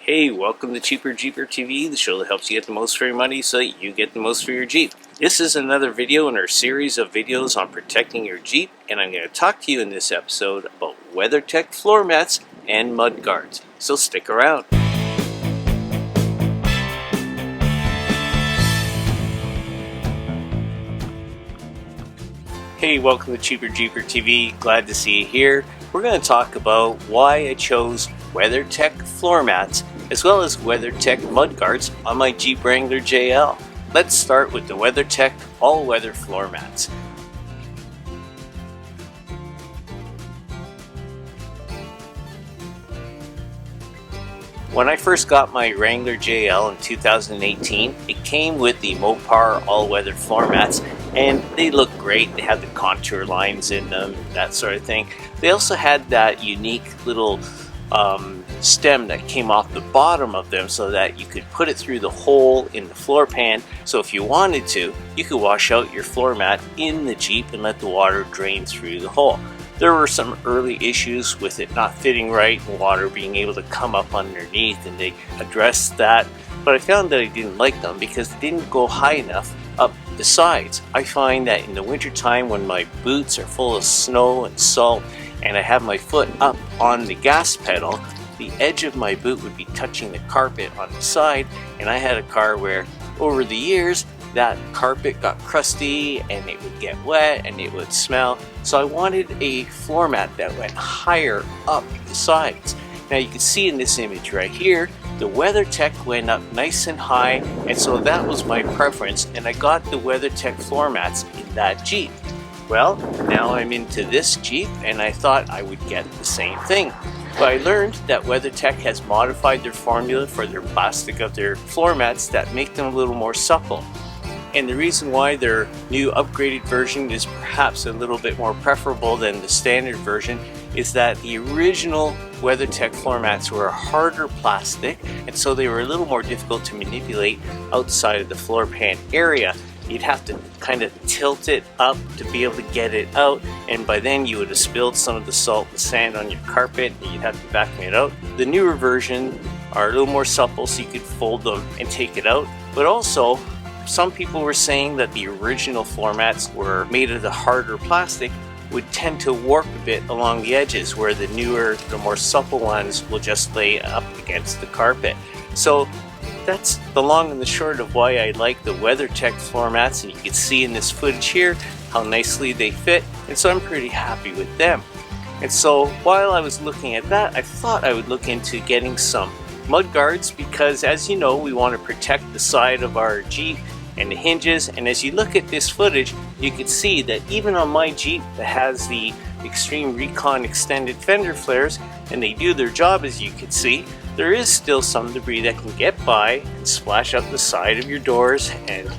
Hey, welcome to Cheaper Jeeper TV, the show that helps you get the most for your money so that you get the most for your Jeep. This is another video in our series of videos on protecting your Jeep, and I'm going to talk to you in this episode about WeatherTech floor mats and mud guards. So stick around. Hey, welcome to Cheaper Jeeper TV. Glad to see you here. We're going to talk about why I chose WeatherTech floor mats as well as WeatherTech mud guards on my Jeep Wrangler JL. Let's start with the WeatherTech all-weather floor mats. When I first got my Wrangler JL in 2018, it came with the Mopar all-weather floor mats, and they look great. They had the contour lines in them, that sort of thing. They also had that unique little stem that came off the bottom of them so that you could put it through the hole in the floor pan. So if you wanted to, you could wash out your floor mat in the Jeep and let the water drain through the hole. There were some early issues with it not fitting right and water being able to come up underneath, and they addressed that. But I found that I didn't like them because they didn't go high enough up the sides. I find that in the wintertime when my boots are full of snow and salt and I have my foot up on the gas pedal, the edge of my boot would be touching the carpet on the side, and I had a car where over the years that carpet got crusty and it would get wet and it would smell. So I wanted a floor mat that went higher up the sides. Now you can see in this image right here, the WeatherTech went up nice and high, and so that was my preference, and I got the WeatherTech floor mats in that Jeep. Well, now I'm into this Jeep and I thought I would get the same thing. But I learned that WeatherTech has modified their formula for their plastic of their floor mats that make them a little more supple. And the reason why their new upgraded version is perhaps a little bit more preferable than the standard version is that the original WeatherTech floor mats were a harder plastic, and so they were a little more difficult to manipulate outside of the floor pan area. You'd have to kind of tilt it up to be able to get it out, and by then you would have spilled some of the salt and sand on your carpet and you'd have to vacuum it out. The newer version are a little more supple, so you could fold them and take it out. But also, some people were saying that the original floor mats were made of the harder plastic would tend to warp a bit along the edges, where the newer, the more supple ones will just lay up against the carpet. So that's the long and the short of why I like the WeatherTech floor mats, and you can see in this footage here how nicely they fit, and so I'm pretty happy with them. And so while I was looking at that, I thought I would look into getting some mud guards, because as you know, we want to protect the side of our Jeep and the hinges. And as you look at this footage, you can see that even on my Jeep that has the Extreme Recon extended fender flares, and they do their job, as you can see, there is still some debris that can get by and splash up the side of your doors and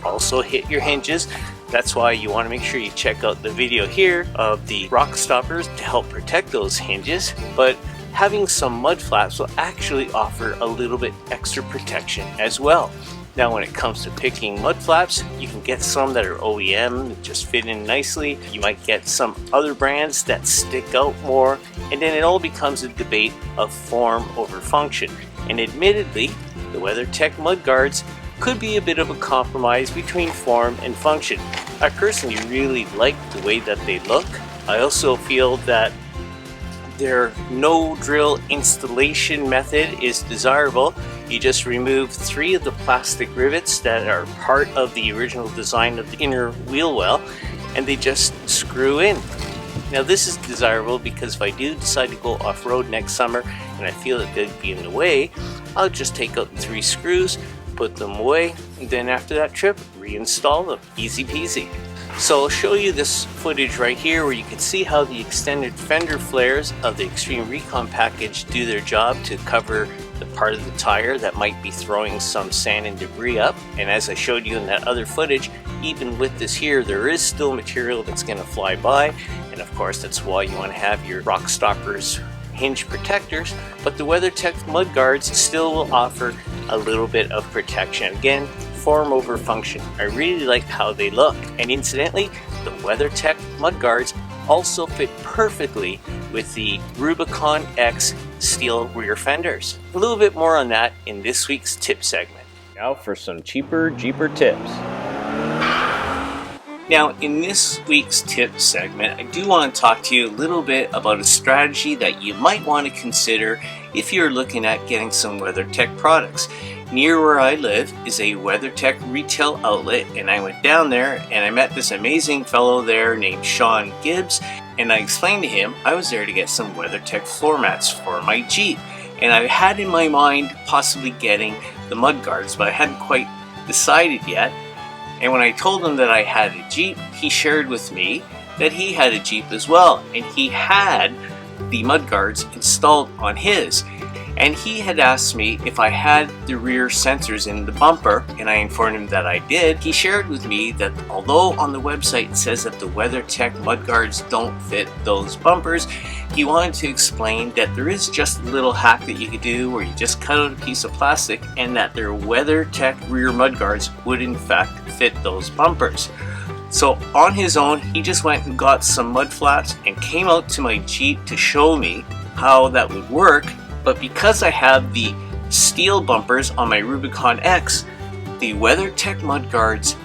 also hit your hinges. That's why you want to make sure you check out the video here of the rock stoppers to help protect those hinges. But having some mud flaps will actually offer a little bit extra protection as well. Now when it comes to picking mud flaps, you can get some that are OEM that just fit in nicely. You might get some other brands that stick out more, and then it all becomes a debate of form over function. And admittedly, the WeatherTech mud guards could be a bit of a compromise between form and function. I personally really like the way that they look. I also feel that their no drill installation method is desirable. You just remove 3 of the plastic rivets that are part of the original design of the inner wheel well, and they just screw in. Now this is desirable because if I do decide to go off-road next summer and I feel that they'd be in the way, I'll just take out the 3 screws, put them away, and then after that trip, reinstall them. Easy peasy. So I'll show you this footage right here where you can see how the extended fender flares of the Extreme Recon package do their job to cover the part of the tire that might be throwing some sand and debris up. And as I showed you in that other footage, even with this here, there is still material that's going to fly by, and of course that's why you want to have your rock stoppers hinge protectors. But the WeatherTech mud guards still will offer a little bit of protection. Again, form over function. I really like how they look, and incidentally, the WeatherTech mud guards also fit perfectly with the Rubicon X steel rear fenders. A little bit more on that in this week's tip segment. Now for some cheaper Jeeper tips. Now, in this week's tip segment, I do want to talk to you a little bit about a strategy that you might want to consider if you're looking at getting some WeatherTech products. Near where I live is a WeatherTech retail outlet, and I went down there and I met this amazing fellow there named Seang Gibbs, and I explained to him I was there to get some WeatherTech floor mats for my Jeep. And I had in my mind possibly getting the mud guards, but I hadn't quite decided yet. And when I told him that I had a Jeep, he shared with me that he had a Jeep as well, and he had the mud guards installed on his. And he had asked me if I had the rear sensors in the bumper, and I informed him that I did. He shared with me that although on the website it says that the WeatherTech mud guards don't fit those bumpers, he wanted to explain that there is just a little hack that you could do where you just cut out a piece of plastic and that their WeatherTech rear mud guards would in fact fit those bumpers. So on his own, he just went and got some mud flaps and came out to my Jeep to show me how that would work. But because I have the steel bumpers on my Rubicon X, the WeatherTech mud guards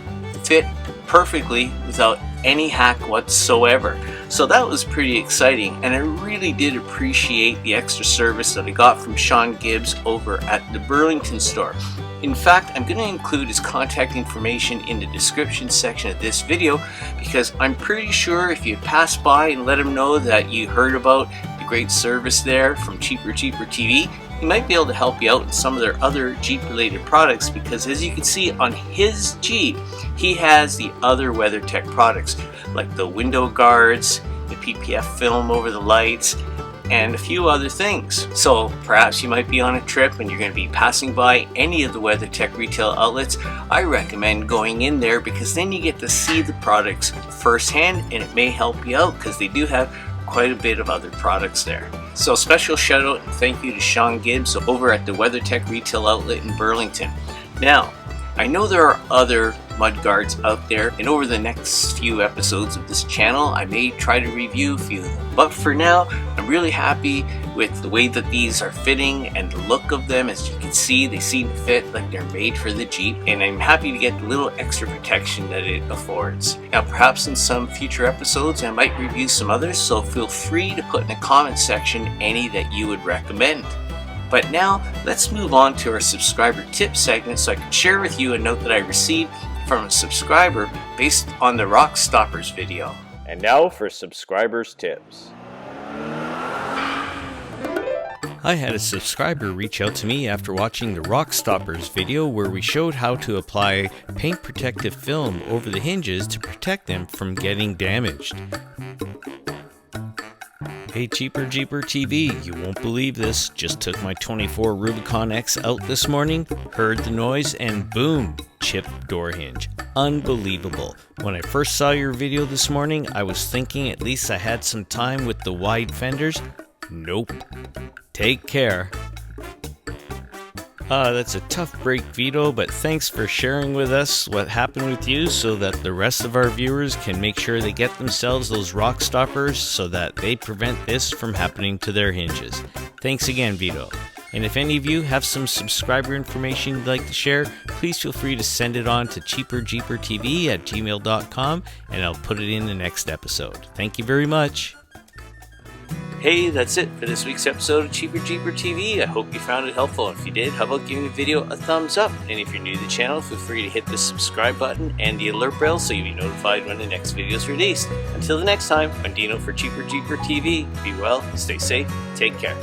fit perfectly without any hack whatsoever. So that was pretty exciting, and I really did appreciate the extra service that I got from Seang Gibbs over at the Burlington store. In fact, I'm going to include his contact information in the description section of this video, because I'm pretty sure if you pass by and let him know that you heard about the great service there from Cheaper TV, he might be able to help you out in some of their other Jeep related products, because as you can see on his Jeep, he has the other WeatherTech products like the window guards, the PPF film over the lights, and a few other things. So perhaps you might be on a trip and you're going to be passing by any of the WeatherTech retail outlets. I recommend going in there, because then you get to see the products firsthand, and it may help you out because they do have quite a bit of other products there. So special shout out and thank you to Seang Gibbs over at the WeatherTech retail outlet in Burlington. Now, I know there are other mud guards out there, and over the next few episodes of this channel I may try to review a few of them. But for now, I'm really happy with the way that these are fitting and the look of them. As you can see, they seem to fit like they're made for the Jeep, and I'm happy to get the little extra protection that it affords. Now perhaps in some future episodes I might review some others, so feel free to put in the comment section any that you would recommend. But now, let's move on to our subscriber tip segment so I can share with you a note that I received from a subscriber based on the Rock Stoppers video. And now for subscribers tips. I had a subscriber reach out to me after watching the Rock Stoppers video, where we showed how to apply paint protective film over the hinges to protect them from getting damaged. Hey Cheaper TV, you won't believe this. Just took my 24 Rubicon X out this morning, heard the noise, and boom, chipped door hinge. Unbelievable. When I first saw your video this morning, I was thinking at least I had some time with the wide fenders. Nope. Take care. That's a tough break, Vito, but thanks for sharing with us what happened with you so that the rest of our viewers can make sure they get themselves those rock stoppers so that they prevent this from happening to their hinges. Thanks again, Vito. And if any of you have some subscriber information you'd like to share, please feel free to send it on to cheaperjeepertv@gmail.com, and I'll put it in the next episode. Thank you very much. Hey, that's it for this week's episode of Cheaper TV. I hope you found it helpful. If you did, how about giving the video a thumbs up? And if you're new to the channel, feel free to hit the subscribe button and the alert bell so you'll be notified when the next video is released. Until the next time, I'm Dino for Cheaper TV. Be well, stay safe, take care.